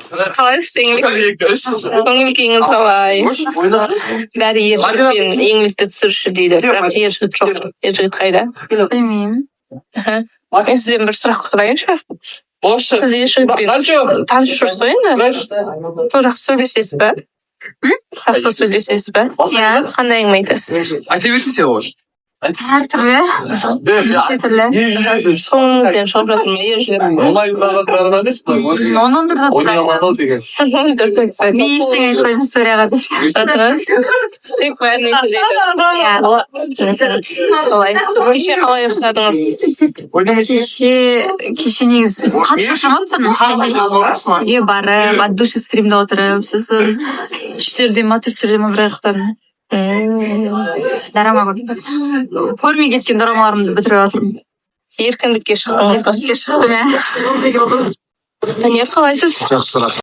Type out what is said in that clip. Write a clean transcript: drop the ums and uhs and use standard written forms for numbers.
Қалайсыз, көңіл күйіңіз қалай? Бәрі ержігітпен еңлікті түсірші дейді, бірақ ержігіт жоқ. Ержігіт қайда? Білмеймін. Мен сізден бір сұрақ сұрайыншы. Сіз ержігітпен танысып жүрсіз ғой енді? Сол жақсы сөйлесесіз ба? Жақсы сөйлесесіз ба? Иә. Қандай әңгіме айтасыз? Айта берсін сен ол. Әртүрлі. Неше түрлі. Соңыңызден шығып жатыр ма ержігіт? Олай бағыттарынан емес па? Оның дұрыс. Ойнамадау деген. Мен ештеңе айтпаймын историяға деп. Тек бәріне сөйлейді. Солай. Кеше қалай ұйықтадыңыз? Кеше негізі қатты шаршамаппын. Үйге барып, от души стримде отырып, сосын 3-терде ма 4-терде ма бір ұйықтадым. Драма көрмей кеткен драмаларымды бітіріп жатырмын. Еркіндікке шықтыңыз ба? Еркіндікке шықтым, иә. Данияр, қалайсыз? Жақсырақ.